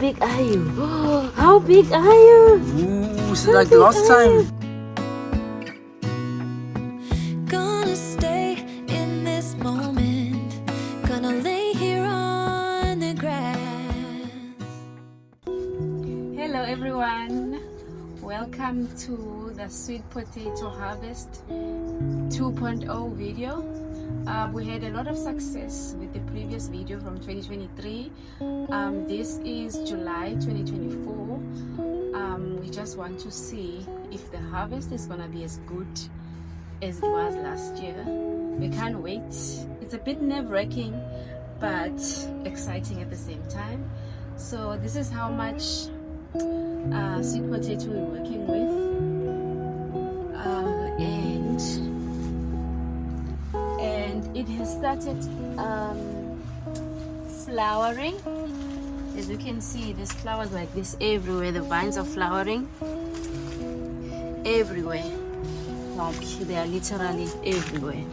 big are you? How big are you? Ooh, it's like last time. Gonna stay in this moment. Gonna lay here on the grass. Hello everyone, welcome to the sweet potato harvest 2.0 video. We had a lot of success with the previous video from 2023. This is July 2024. We just want to see if the harvest is gonna be as good as it was last year. We can't wait. It's a bit nerve-wracking but exciting at the same time. So this is how much sweet potato we're working with, and it has started flowering. As you can see, there's flowers like this everywhere. The vines are flowering everywhere, like they are literally everywhere.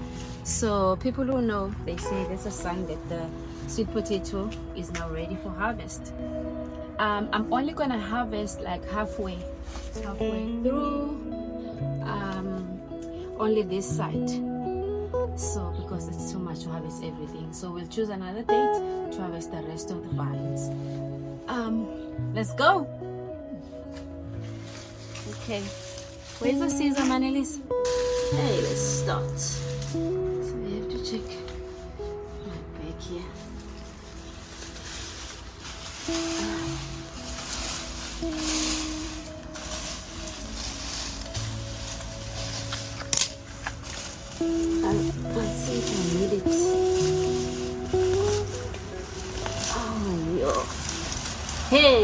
So people who know, they say that's a sign that the sweet potato is now ready for harvest. I'm only gonna harvest like halfway through, only this side, so because it's too much to harvest everything. So we'll choose another date to harvest the rest of the vines. Let's go. Okay, where's the scissor, Manelis? Hey, let's start. So we have to check my bag here. Let's see if I need it. Oh, yo. Hey!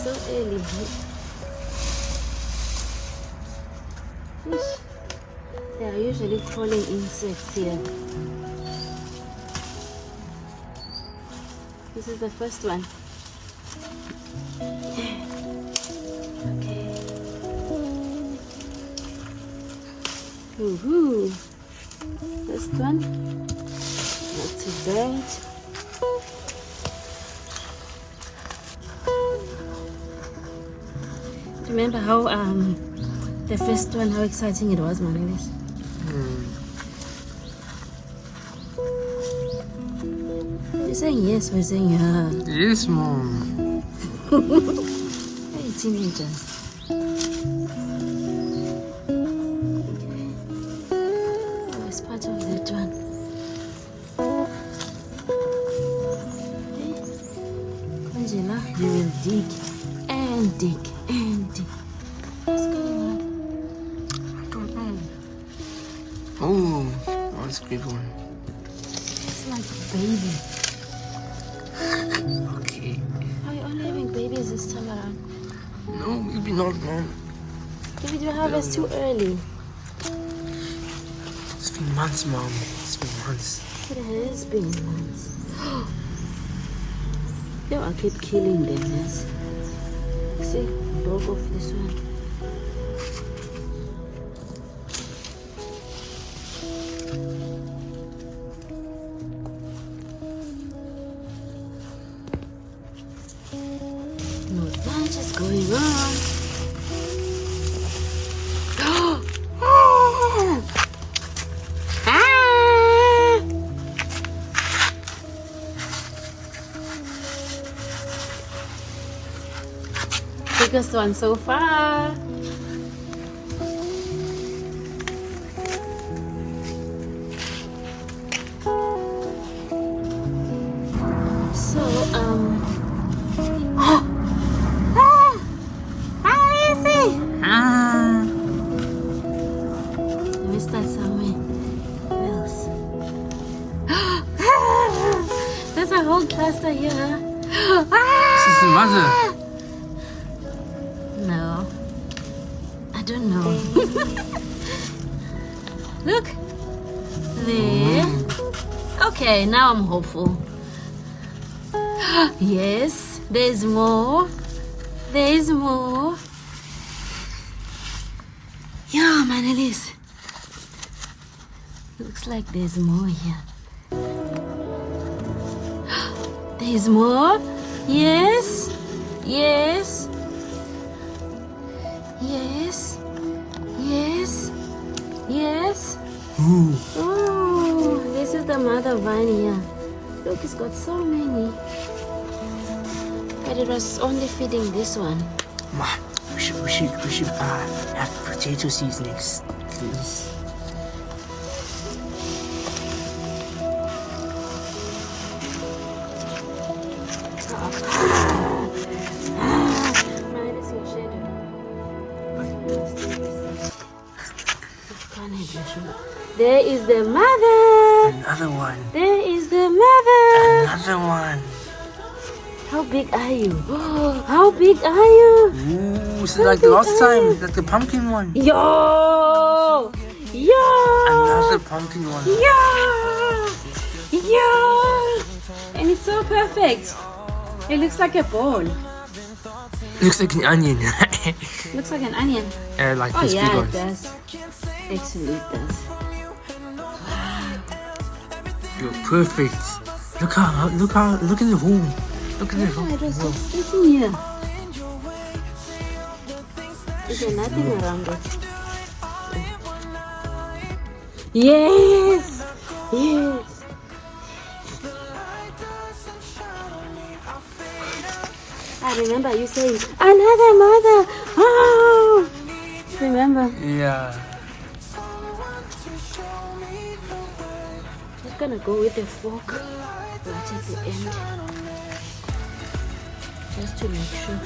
So early. Ish. There are usually crawling insects here. This is the first one. Okay. Woohoo! First one. Not too bad. Remember how the first one, how exciting it was, Manelis? You're saying yes, we're saying yeah. Yes, Mom. Hey, teenagers. Okay. Oh, it's part of that one. Okay. Angela, you will dig and dig and dig. What's going on? I don't know. Oh, that's a big one. It's like a baby. Okay. Are you only having babies this time around? No, maybe not, Mom. Maybe you harvest too early. It's been months, Mom. It's been months. It has been months. Yo, I keep killing them, yes. See, broke off this one. No branches going on. Biggest one so far. So let me start somewhere else. There's a whole cluster here. This is the mother. No, I don't know. Look there. Okay, now I'm hopeful. Yes, there's more. There's more. Yeah, Manelis. Looks like there's more here. There's more. Yes. Yes. Yes. Yes. Yes. Oh, this is the mother vine here. Look, it's got so many. But it was only feeding this one. Ma, we should have potato seeds next, please. Mine is your shadow. There is the mother. Another one. There is the mother. Another one. How big are you? How big are you? Ooh, it's like last time, like the pumpkin one. Yo! Yo! Another pumpkin one. Yeah! Yeah! And it's so perfect. It looks like a ball. Looks like an onion. Looks like an onion. Like Oh this big yeah, one. it does. Actually, it does. You're perfect. Look at the hole. Look at the hole. Yeah, it was just sitting here. Is there nothing around it? Yes! Yes! I remember you saying, another mother! Oh! Remember? Yeah. Just gonna go with the fork right at the end. Just to make sure.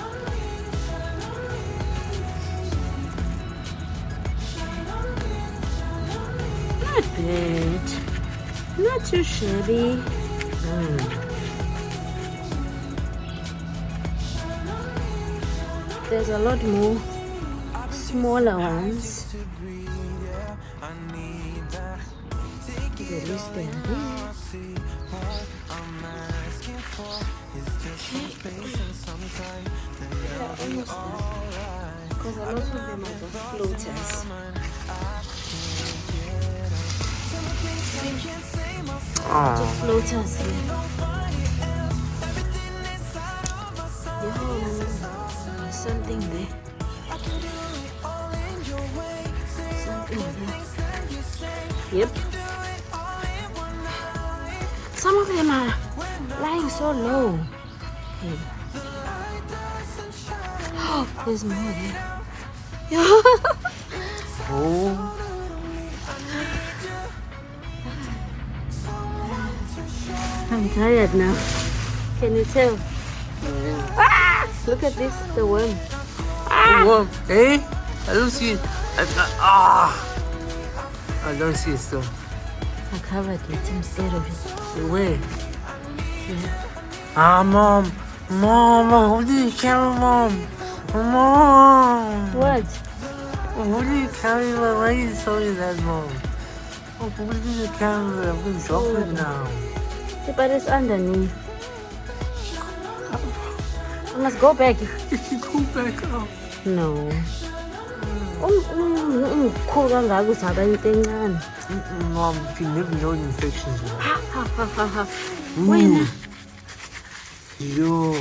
Not bad. Not too shabby. There's a lot more smaller ones. At least they are there. Almost there. Because a lot of them are the floaters. The floaters here. Yo, something there. Something there. Yep. Some of them are lying so low. Okay. Oh, there's more there. Oh. I'm tired now. Can you tell? Ah! Look at this, the worm. Whoa. Hey? I don't see it. I don't see it still. I covered it instead of it. Where? Yeah. Mom. Mom, hold the camera, Mom. Mom. What? Hold the camera. Why are you showing that, Mom? Oh, hold the camera. I'm going to drop it now. Yeah, but it's underneath. I must go back. If you go back up. No. Umkhulu kangaka uzaba into encane. Mom, you never know the infections. Wena. Yo.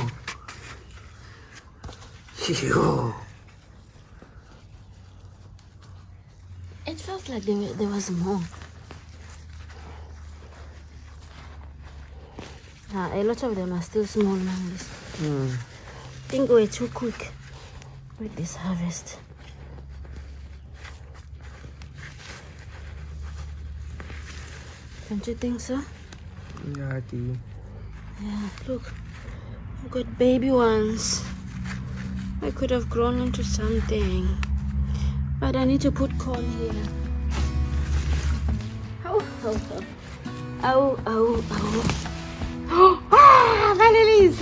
It felt like there was more. A lot of them are still small numbers. I think we're too quick with this harvest. Don't you think so? Yeah, I do. Yeah, look. I've got baby ones. I could have grown into something. But I need to put corn here. Ow, ow, ow. Ow, ow, ow. Ah, Valeries!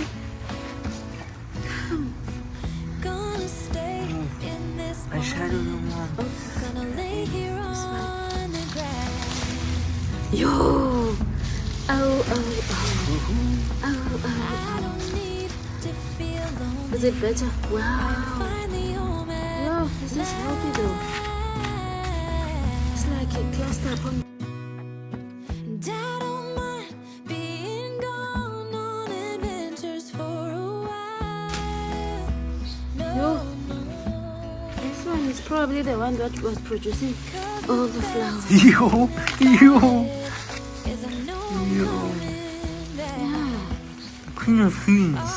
Gonna stay in this I shadowed moment. your mom. Gonna lay here on the grass. Yo! Ow, ow, ow. Ow, ow. I don't need to feel lonely. Is it better? Wow. Find the old man. Yo, is this healthy though? It's like it clustered up on. And I don't mind being gone on adventure. probably the one that was producing all the flowers. Yo. is I know I'm Yo. coming back. Yeah. The Queen of Queens.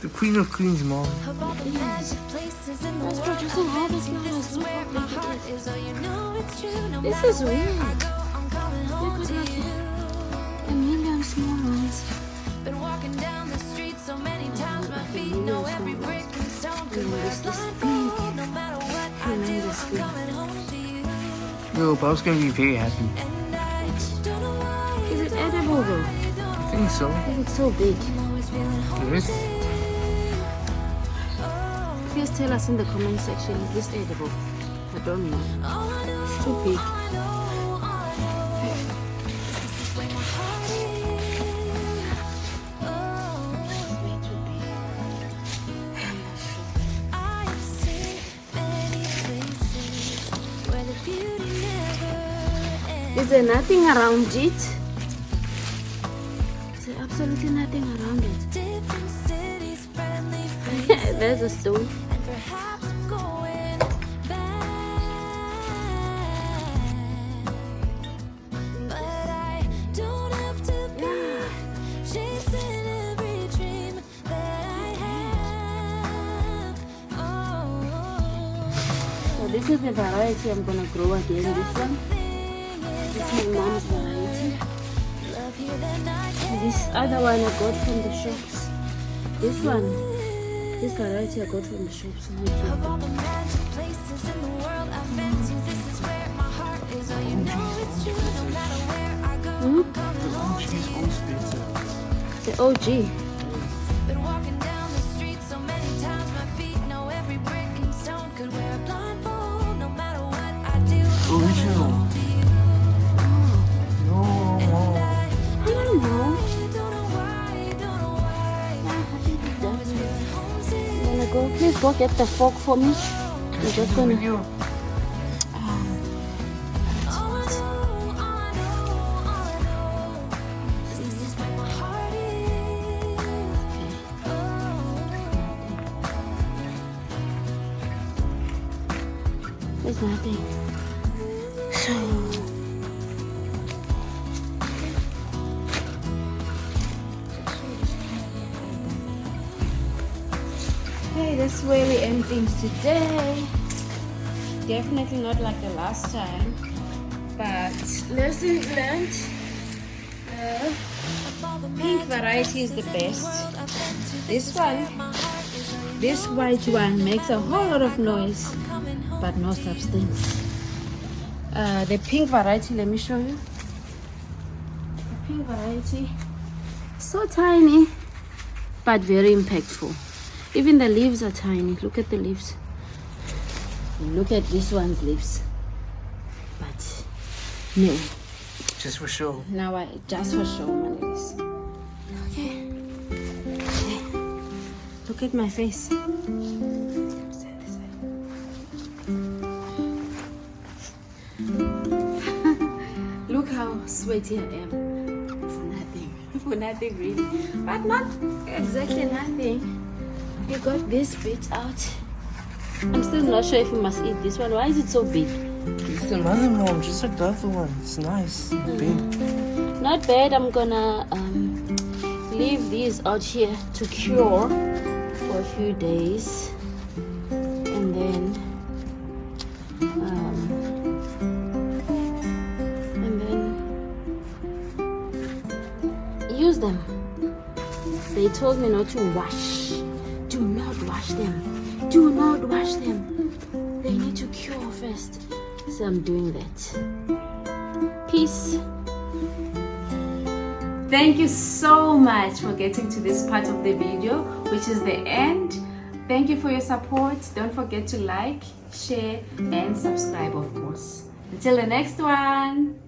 The Queen of Queens, Mom. Of all the magic places in the That's world, producing all I the bet you this flowers. is Look where how my big it heart is. is. Oh, you know it's true. No This matter is where weird. I go, I'm coming home Look to at you. A million small ones. Been walking down the street so many times, my feet know every brick and stone. Could And wear a this is blindfold. No matter what I do, Tremendous I'm big. coming home to you. Yo, Bob's gonna be very happy. And I don't know why. Is it edible though? I think so. It looks so big. I'm always feeling Yes. homesick. Please tell us in the comment section, is this edible? I don't know. All I know, It's too big. all I know is this is where my heart is. I have seen many places where the beauty never ends. Is there nothing around it? Is there absolutely nothing around it? Different cities, friendly faces, There's a stone. and perhaps I'm going back. But I don't have to be chasing every dream that I have. Oh, So this is the variety I'm gonna grow again. This one. This is my mom's variety. love you then I And this other one I got from the shops. This one. This variety I got from the shops. Of all the magic places in the world I've been to, this is where my heart is. Oh, you know it's true. No matter where I go, I'm coming home to you. The OG. Been walking down the street so many times, my feet know every brick and stone. Could wear a blindfold, no matter what I do. I'm coming Original. home to you. No, And Mom. I I don't know. don't know why. I think it's done. Always feeling homesick. I'm gonna go. Please go get the fork for me. I'm just gonna. Video. All I know is this is where my heart is. There's nothing. So. Hey, that's where we end things today. Definitely not like the last time, but lessons learned. Pink variety is the best. This one, this white one makes a whole lot of noise, but no substance. The pink variety, let me show you. The pink variety, so tiny, but very impactful. Even the leaves are tiny. Look at the leaves. Look at this one's leaves. But no, Just for show. now I just for show, my ladies. Okay. Look at my face. Look how sweaty I am. For nothing. For nothing really. But not exactly nothing. You got this bit out. I'm still not sure if we must eat this one. Why is it so big? It's the mother, Mom. Just like the other one. It's nice. Big. Not bad. I'm gonna leave these out here to cure for a few days, and then use them. They told me not to wash. Do not wash them. Do not wash them. They need to cure first. So I'm doing that. Peace. Thank you so much for getting to this part of the video, which is the end. Thank you for your support. Don't forget to like, share, and subscribe, of course. Until the next one.